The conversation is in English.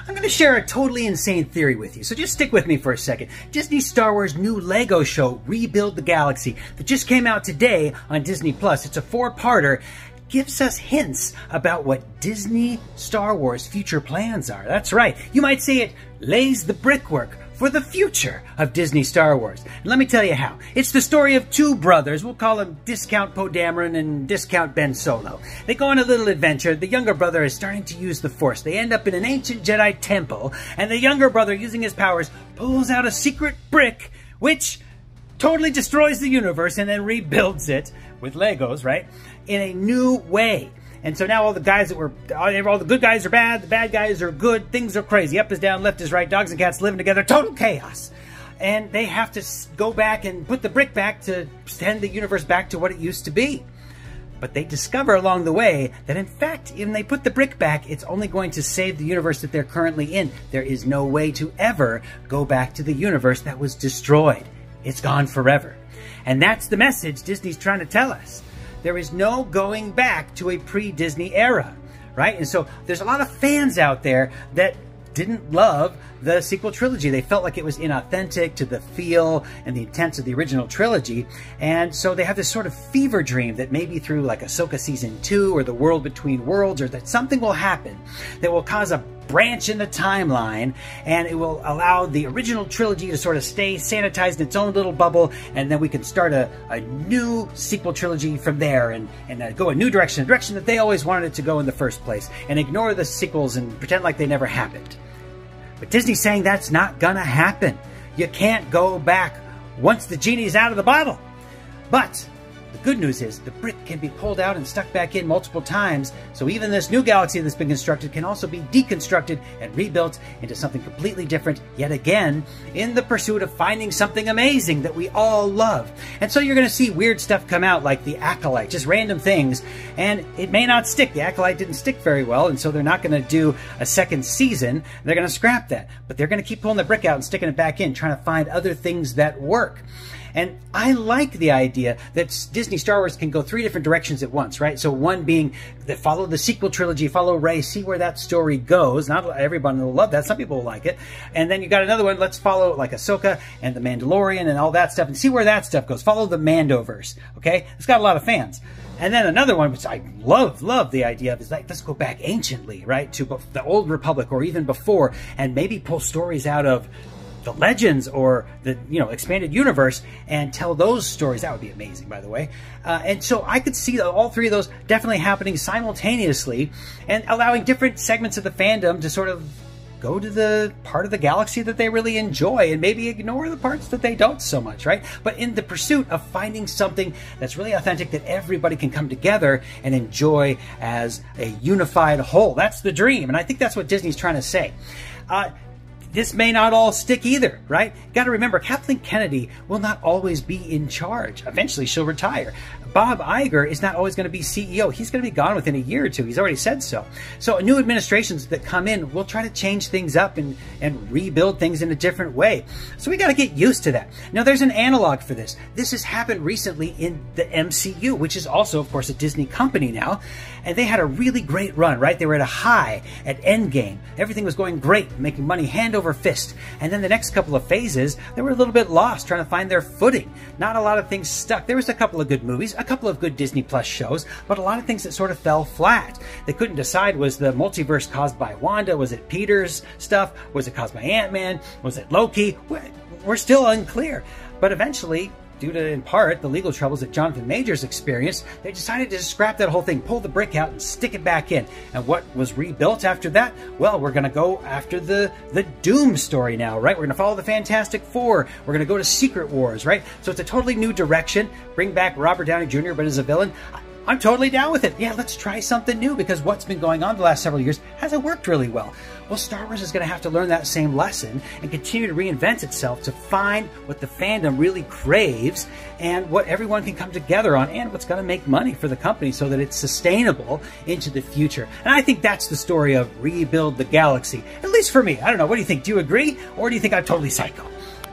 I'm going to share a totally insane theory with you, so just stick with me for a second. Disney Star Wars' new Lego show, Rebuild the Galaxy, that just came out today on Disney+. It's a 4-parter. Gives us hints about what Disney Star Wars future plans are. That's right. You might say it lays the brickwork for the future of Disney Star Wars. And let me tell you how. It's the story of two brothers. We'll call them Discount Poe Dameron and Discount Ben Solo. They go on a little adventure. The younger brother is starting to use the Force. They end up in an ancient Jedi temple, and the younger brother, using his powers, pulls out a secret brick, which totally destroys the universe and then rebuilds it with Legos, right, in a new way. And so now all the guys that were, all the good guys are bad, the bad guys are good, things are crazy, up is down, left is right, dogs and cats living together, total chaos. And they have to go back and put the brick back to send the universe back to what it used to be. But they discover along the way that in fact, when they put the brick back, it's only going to save the universe that they're currently in. There is no way to ever go back to the universe that was destroyed. It's gone forever. And that's the message Disney's trying to tell us. There is no going back to a pre-Disney era, right? And so there's a lot of fans out there that didn't love the sequel trilogy. They felt like it was inauthentic to the feel and the intents of the original trilogy. And so they have this sort of fever dream that maybe through like Ahsoka Season 2 or The World Between Worlds, or that something will happen that will cause a branch in the timeline, and it will allow the original trilogy to sort of stay sanitized in its own little bubble, and then we can start a new sequel trilogy from there and go a new direction, a direction that they always wanted it to go in the first place, and ignore the sequels and pretend like they never happened. But Disney's saying that's not gonna happen. You can't go back once the genie's out of the bottle. But the good news is the brick can be pulled out and stuck back in multiple times, so even this new galaxy that's been constructed can also be deconstructed and rebuilt into something completely different yet again, in the pursuit of finding something amazing that we all love. And so you're going to see weird stuff come out like the Acolyte, just random things, and it may not stick. The Acolyte didn't stick very well, and so they're not going to do a second season. They're going to scrap that, but they're going to keep pulling the brick out and sticking it back in, trying to find other things that work. And I like the idea that Disney Star Wars can go 3 different directions at once, right? So one being that follow the sequel trilogy, follow Rey, see where that story goes. Not everyone will love that. Some people will like it. And then you got another one, let's follow like Ahsoka and The Mandalorian and all that stuff and see where that stuff goes. Follow the Mandoverse, okay? It's got a lot of fans. And then another one, which I love the idea of, is like, let's go back anciently, right? To the Old Republic or even before, and maybe pull stories out of the Legends or the expanded universe and tell those stories. That would be amazing, by the way. And so I could see all 3 of those definitely happening simultaneously and allowing different segments of the fandom to sort of go to the part of the galaxy that they really enjoy and maybe ignore the parts that they don't so much, right? But in the pursuit of finding something that's really authentic that everybody can come together and enjoy as a unified whole. That's the dream, and I think that's what Disney's trying to say. This may not all stick either, right? Got to remember, Kathleen Kennedy will not always be in charge. Eventually, she'll retire. Bob Iger is not always going to be CEO. He's going to be gone within a year or 2. He's already said so. So new administrations that come in will try to change things up and rebuild things in a different way. So we got to get used to that. Now, there's an analog for this. This has happened recently in the MCU, which is also, of course, a Disney company now. And they had a really great run, right? They were at a high at Endgame. Everything was going great, making money hand over fist. And then the next couple of phases, they were a little bit lost, trying to find their footing. Not a lot of things stuck. There was a couple of good movies, a couple of good Disney Plus shows, but a lot of things that sort of fell flat. They couldn't decide, was the multiverse caused by Wanda? Was it Peter's stuff? Was it caused by Ant-Man? Was it Loki? We're still unclear. But eventually, due to, in part, the legal troubles that Jonathan Majors experienced, they decided to scrap that whole thing, pull the brick out and stick it back in. And what was rebuilt after that? Well, we're going to go after the Doom story now, right? We're going to follow the Fantastic Four. We're going to go to Secret Wars, right? So it's a totally new direction. Bring back Robert Downey Jr., but as a villain. I'm totally down with it. Yeah, let's try something new, because what's been going on the last several years hasn't worked really well. Well, Star Wars is going to have to learn that same lesson and continue to reinvent itself to find what the fandom really craves and what everyone can come together on, and what's going to make money for the company so that it's sustainable into the future. And I think that's the story of Rebuild the Galaxy, at least for me. I don't know. What do you think? Do you agree? Or do you think I'm totally psycho?